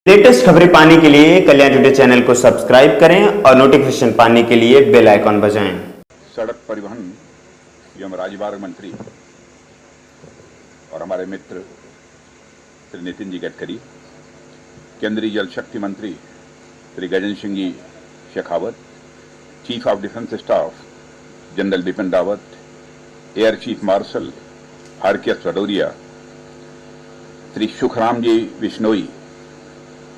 Latest खबरें पाने के लिए कल्याण टुडे चैनल को सब्सक्राइब करें और नोटिफिकेशन पाने के लिए बेल आइकॉन बजाएं। सड़क परिवहन एवं राजमार्ग मंत्री और हमारे मित्र श्री नितिन जी गडकरी, केंद्रीय जल शक्ति मंत्री Shri Gajendra Singh ji Shekhawat, chief of defence staff general Bipin Rawat, air chief marshal R K S. Bhadauria, Shri Sukhram ji Bishnoi,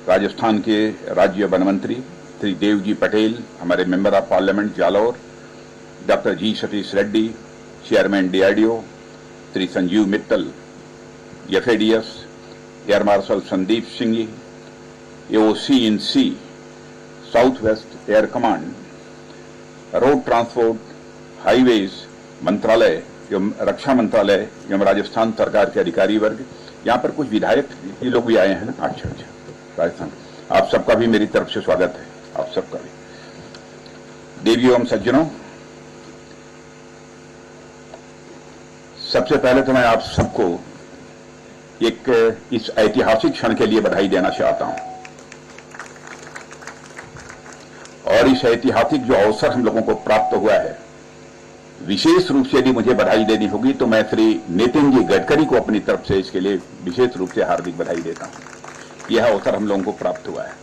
Rajasthan के राज्य वन मंत्री श्री देवजी पटेल, हमारे member of parliament Jalore, doctor ji Satish Reddy, chairman DRDO Shri Sanjeev Mittal, FADS air marshal Sandeep Singh ji, AOC in C south west air command, road transport highways मंत्रालय एवं रक्षा मंत्रालय एवं राजस्थान सरकार के अधिकारी वर्ग, यहाँ पर कुछ विधायक ये लोग भी आए हैं। अच्छा, राजस्थान, आप सबका भी मेरी तरफ से स्वागत है। आप सबका भी। देवियों एवं सज्जनों, सबसे पहले तो मैं आप सबको एक इस ऐतिहासिक क्षण के लिए बधाई देना चाहता हूं, और इस ऐतिहासिक जो अवसर हम लोगों को प्राप्त हुआ है, विशेष रूप से यदि मुझे बधाई देनी होगी तो मैं श्री नितिन जी गडकरी को अपनी तरफ से इसके लिए विशेष रूप से हार्दिक बधाई देता हूं। यह अवसर हम लोगों को प्राप्त हुआ है।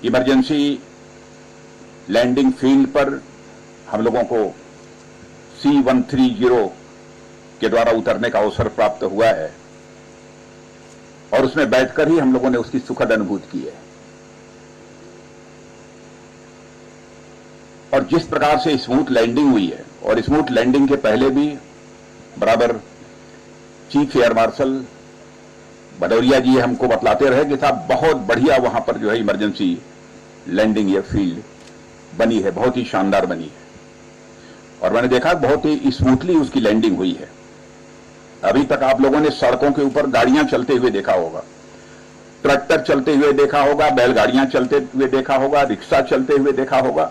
इमरजेंसी लैंडिंग फील्ड पर हम लोगों को C-130 के द्वारा उतरने का अवसर प्राप्त हुआ है, और उसमें बैठकर ही हम लोगों ने उसकी सुखद अनुभूति की है। और जिस प्रकार से स्मूथ लैंडिंग हुई है, और स्मूथ लैंडिंग के पहले भी बराबर चीफ एयर मार्शल भदौरिया जी हमको बतलाते रहे कि साहब बहुत बढ़िया वहां पर जो है इमरजेंसी लैंडिंग या फील्ड बनी है, बहुत ही शानदार बनी है, और मैंने देखा बहुत ही स्मूथली उसकी लैंडिंग हुई है। अभी तक आप लोगों ने सड़कों के ऊपर गाड़ियां चलते हुए देखा होगा, ट्रैक्टर चलते हुए देखा होगा, बैलगाड़ियां चलते हुए देखा होगा, रिक्शा चलते हुए देखा होगा,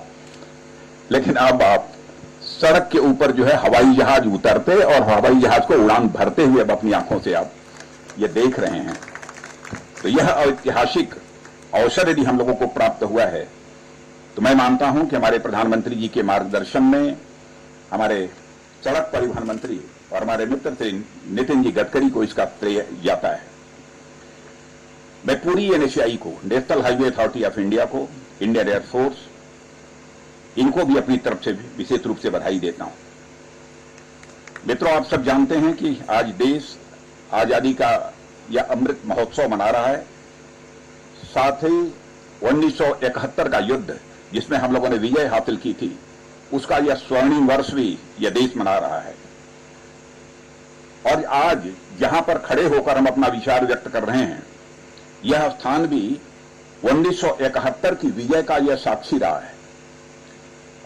लेकिन अब आप सड़क के ऊपर जो है हवाई जहाज उतरते और हवाई जहाज को उड़ान भरते हुए अब अपनी आंखों से आप ये देख रहे हैं। तो यह ऐतिहासिक अवसर यदि हम लोगों को प्राप्त हुआ है, तो मैं मानता हूं कि हमारे प्रधानमंत्री जी के मार्गदर्शन में हमारे सड़क परिवहन मंत्री और हमारे मित्र श्री नितिन जी गडकरी को इसका श्रेय जाता है। मैं पूरी एनएचएआई को, national highway authority of India को, इंडियन एयरफोर्स, इनको भी अपनी तरफ से विशेष रूप से बधाई देता हूं। मित्रों, आप सब जानते हैं कि आज देश आजादी का यह अमृत महोत्सव मना रहा है। साथ ही 1971 का युद्ध जिसमें हम लोगों ने विजय हासिल की थी, उसका यह स्वर्णिम वर्ष भी यह देश मना रहा है। और आज जहां पर खड़े होकर हम अपना विचार व्यक्त कर रहे हैं, यह स्थान भी 1971 की विजय का यह साक्षी रहा है।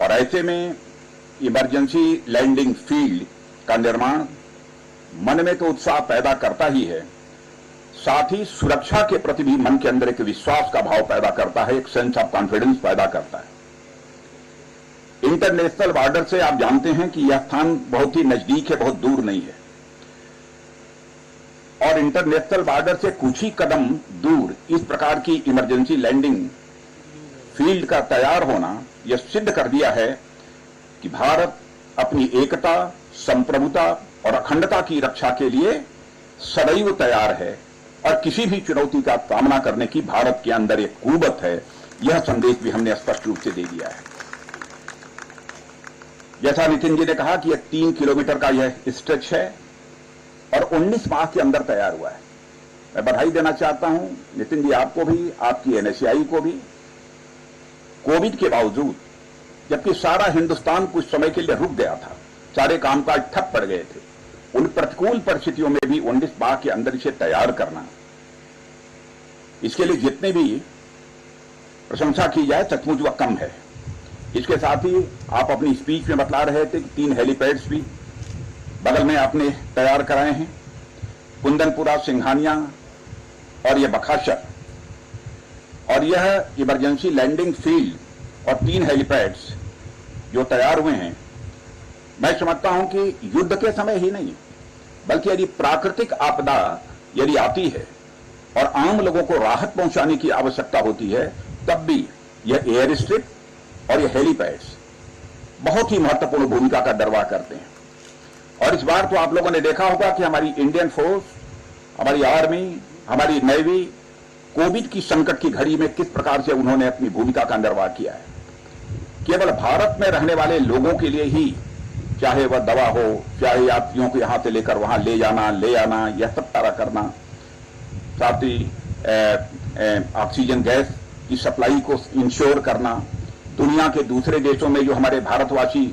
और ऐसे में इमरजेंसी लैंडिंग फील्ड का निर्माण मन में तो उत्साह पैदा करता ही है, साथ ही सुरक्षा के प्रति भी मन के अंदर एक विश्वास का भाव पैदा करता है, एक सेंस ऑफ कॉन्फिडेंस पैदा करता है। इंटरनेशनल बॉर्डर से आप जानते हैं कि यह स्थान बहुत ही नजदीक है, बहुत दूर नहीं है, और इंटरनेशनल बॉर्डर से कुछ ही कदम दूर इस प्रकार की इमरजेंसी लैंडिंग फील्ड का तैयार होना यह सिद्ध कर दिया है कि भारत अपनी एकता, संप्रभुता और अखंडता की रक्षा के लिए सदैव तैयार है, और किसी भी चुनौती का सामना करने की भारत के अंदर एक कुवत है। यह संदेश भी हमने स्पष्ट रूप से दे दिया है। जैसा नितिन जी ने कहा कि यह 3 किलोमीटर का यह स्ट्रेच है और 19 माह के अंदर तैयार हुआ है। मैं बधाई देना चाहता हूं नितिन जी, आपको भी, आपकी एनएचएआई को भी। कोविड के बावजूद, जबकि सारा हिंदुस्तान कुछ समय के लिए रुक गया था, सारे कामकाज ठप पड़ गए थे, उन प्रतिकूल परिस्थितियों में भी 19 माह के अंदर इसे तैयार करना, इसके लिए जितने भी प्रशंसा की जाए सचमुच वह कम है। इसके साथ ही आप अपनी स्पीच में बतला रहे थे कि 3 हेलीपैड्स भी बगल में आपने तैयार कराए हैं, कुंदनपुरा, सिंघानिया और यह बखाशर, और यह इमरजेंसी लैंडिंग फील्ड और 3 हेलीपैड्स जो तैयार हुए हैं, मैं समझता हूं कि युद्ध के समय ही नहीं, बल्कि यदि प्राकृतिक आपदा यदि आती है और आम लोगों को राहत पहुंचाने की आवश्यकता होती है, तब भी यह एयर स्ट्रिप और यह हेलीपैड्स बहुत ही महत्वपूर्ण भूमिका का निर्वाह करते हैं। और इस बार तो आप लोगों ने देखा होगा कि हमारी इंडियन फोर्स, हमारी आर्मी, हमारी नेवी कोविड की संकट की घड़ी में किस प्रकार से उन्होंने अपनी भूमिका का निर्वाह किया है। केवल भारत में रहने वाले लोगों के लिए ही, चाहे वह दवा हो, चाहे यात्रियों को यहां से लेकर वहां ले जाना, ले आना, यह सब सारा करना, साथ ही ऑक्सीजन गैस की सप्लाई को इंश्योर करना, दुनिया के दूसरे देशों में जो हमारे भारतवासी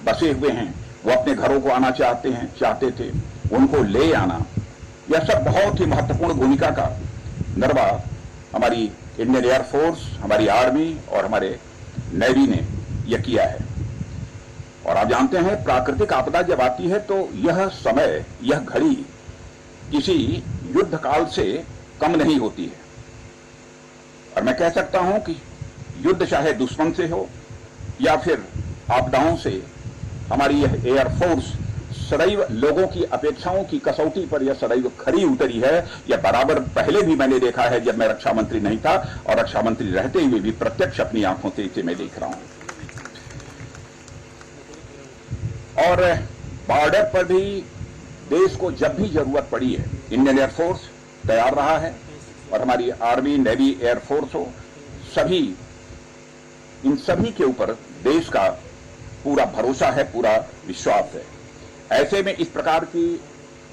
बसे हुए हैं वो अपने घरों को आना चाहते थे, उनको ले आना, यह सब बहुत ही महत्वपूर्ण भूमिका का निर्वाह हमारी इंडियन एयरफोर्स, हमारी आर्मी और हमारे नेवी ने यह किया है। और आप जानते हैं, प्राकृतिक आपदा जब आती है तो यह समय, यह घड़ी किसी युद्ध काल से कम नहीं होती है। और मैं कह सकता हूं कि युद्ध चाहे दुश्मन से हो या फिर आपदाओं से, हमारी यह एयरफोर्स सदैव लोगों की अपेक्षाओं की कसौटी पर यह सदैव खरी उतरी है। यह बराबर पहले भी मैंने देखा है, जब मैं रक्षा मंत्री नहीं था, और रक्षा मंत्री रहते हुए भी प्रत्यक्ष अपनी आंखों से इसे मैं देख रहा हूं। और बॉर्डर पर भी देश को जब भी जरूरत पड़ी है, इंडियन एयरफोर्स तैयार रहा है। और हमारी आर्मी, नेवी, एयरफोर्स हो, सभी, इन सभी के ऊपर देश का पूरा भरोसा है, पूरा विश्वास है। ऐसे में इस प्रकार की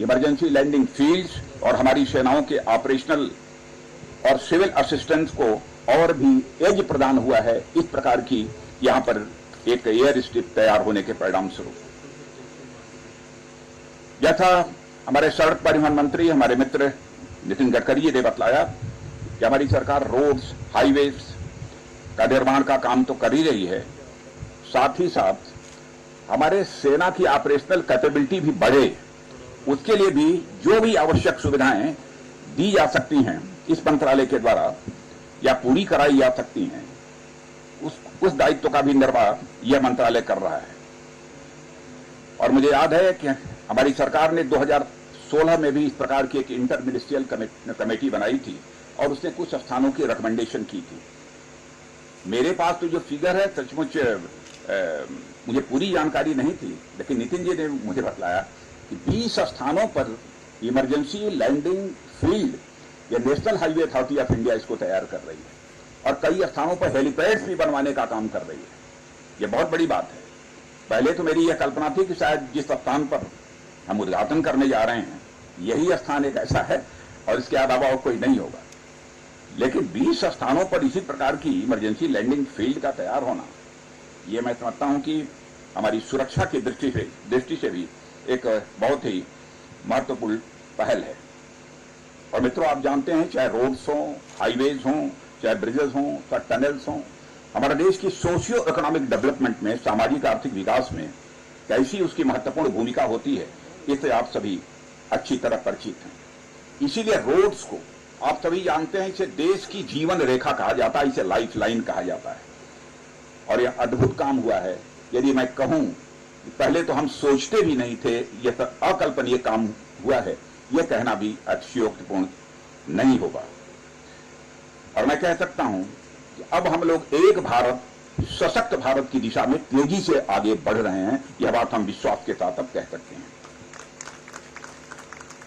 इमरजेंसी लैंडिंग फील्ड्स और हमारी सेनाओं के ऑपरेशनल और सिविल असिस्टेंस को और भी एज प्रदान हुआ है, इस प्रकार की यहां पर एक एयर स्ट्रिप तैयार होने के परिणाम स्वरूप। जैसा हमारे सड़क परिवहन मंत्री, हमारे मित्र नितिन गडकरी जी ने बतलाया कि हमारी सरकार रोड्स, हाईवेज का निर्माण का काम तो कर ही रही है, साथ ही साथ हमारे सेना की ऑपरेशनल कैपेबिलिटी भी बढ़े, उसके लिए भी जो भी आवश्यक सुविधाएं दी जा सकती हैं इस मंत्रालय के द्वारा या पूरी कराई जा सकती हैं, उस दायित्व का भी निर्वाह यह मंत्रालय कर रहा है। और मुझे याद है कि हमारी सरकार ने 2016 में भी इस प्रकार की एक इंटर मिनिस्ट्रियल कमेटी बनाई थी और उसने कुछ स्थानों की रिकमेंडेशन की थी। मेरे पास तो जो फिगर है, सचमुच मुझे पूरी जानकारी नहीं थी, लेकिन नितिन जी ने मुझे बतलाया कि 20 स्थानों पर इमरजेंसी लैंडिंग फील्ड या national highway authority of India इसको तैयार कर रही है और कई स्थानों पर हेलीपैड्स भी बनवाने का काम कर रही है। यह बहुत बड़ी बात है। पहले तो मेरी यह कल्पना थी कि शायद जिस स्थान पर हम उद्घाटन करने जा रहे हैं यही स्थान एक ऐसा है और इसके अलावा और कोई नहीं होगा, लेकिन 20 स्थानों पर इसी प्रकार की इमरजेंसी लैंडिंग फील्ड का तैयार होना, ये मैं समझता हूं कि हमारी सुरक्षा की दृष्टि से भी एक बहुत ही महत्वपूर्ण पहल है। और मित्रों, आप जानते हैं, चाहे रोड्स हों, हाईवेज हों, चाहे ब्रिजेस हों, चाहे टनल्स हों, हमारे देश की सोशियो इकोनॉमिक डेवलपमेंट में, सामाजिक आर्थिक विकास में कैसी उसकी महत्वपूर्ण भूमिका होती है, इससे आप सभी अच्छी तरह परिचित हैं। इसीलिए रोड्स को आप सभी जानते हैं, इसे देश की जीवन रेखा कहा जाता है, इसे लाइफ लाइन कहा जाता है। और यह अद्भुत काम हुआ है। यदि मैं कहूं, पहले तो हम सोचते भी नहीं थे, यह तो अकल्पनीय काम हुआ है, यह कहना भी अतिशयोक्तिपूर्ण नहीं होगा। और मैं कह सकता हूं कि अब हम लोग एक भारत, सशक्त भारत की दिशा में तेजी से आगे बढ़ रहे हैं। यह बात हम विश्वास के साथ अब कह सकते हैं।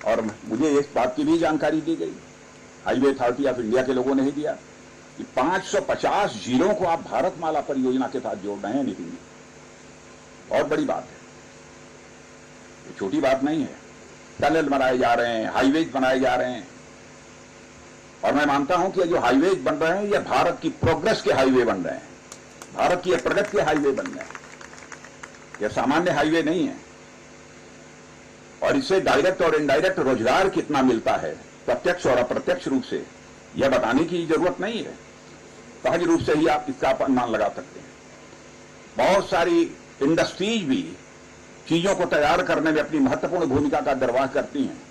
और मुझे इस बात की भी जानकारी दी गई, हाईवे अथॉरिटी ऑफ इंडिया के लोगों ने ही दिया, कि 550 जिलों को आप भारतमाला परियोजना के साथ जोड़ रहे हैं। नितिन जी, बहुत बड़ी बात है, ये छोटी बात नहीं है। टनल बनाए जा रहे हैं, हाईवेज बनाए जा रहे हैं, और मैं मानता हूं कि जो हाईवेज बन रहे हैं, ये भारत की प्रोग्रेस के हाईवे बन रहे हैं, भारत की प्रगति के हाईवे बन रहे हैं। यह सामान्य हाईवे नहीं है। और इससे डायरेक्ट और इनडायरेक्ट रोजगार कितना मिलता है, प्रत्यक्ष और अप्रत्यक्ष रूप से, यह बताने की जरूरत नहीं है। सहज रूप से ही आप इसका अनुमान लगा सकते हैं। बहुत सारी इंडस्ट्रीज भी चीजों को तैयार करने में अपनी महत्वपूर्ण भूमिका का निर्वाह करती हैं,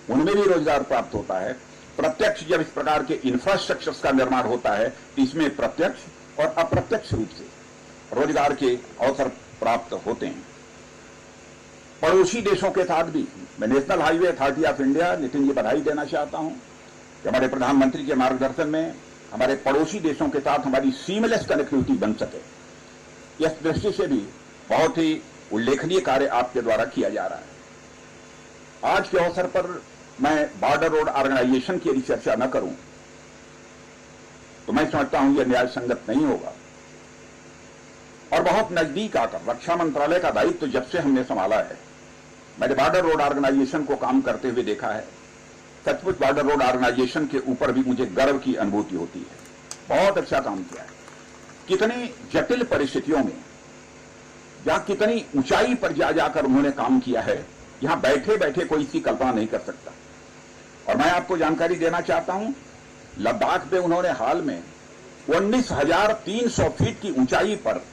उनमें भी रोजगार प्राप्त होता है। प्रत्यक्ष जब इस प्रकार के इंफ्रास्ट्रक्चर्स का निर्माण होता है तो इसमें प्रत्यक्ष और अप्रत्यक्ष रूप से रोजगार के अवसर प्राप्त होते हैं। पड़ोसी देशों के साथ भी मैं national highway authority of India, Nitin ji, बधाई देना चाहता हूं। कि हमारे प्रधानमंत्री के मार्गदर्शन में हमारे पड़ोसी देशों के साथ हमारी सीमलेस कनेक्टिविटी बन सके। इस दृष्टि से भी बहुत ही उल्लेखनीय कार्य आपके द्वारा किया जा रहा है। आज के अवसर पर मैं बॉर्डर रोड ऑर्गेनाइजेशन की यदि चर्चा न करूं तो मैं समझता हूं यह न्याय संगत नहीं होगा। और बहुत नजदीक आकर रक्षा मंत्रालय का दायित्व जब से हमने संभाला है, मैंने बॉर्डर रोड ऑर्गेनाइजेशन को काम करते हुए देखा है। सचमुच बॉर्डर रोड ऑर्गेनाइजेशन के ऊपर भी मुझे गर्व की अनुभूति होती है। बहुत अच्छा काम किया है। कितनी जटिल परिस्थितियों में या कितनी ऊंचाई पर जा जाकर उन्होंने काम किया है, यहां बैठे बैठे कोई इसकी कल्पना नहीं कर सकता। और मैं आपको जानकारी देना चाहता हूं, लद्दाख पे उन्होंने हाल में 19,300 फीट की ऊंचाई पर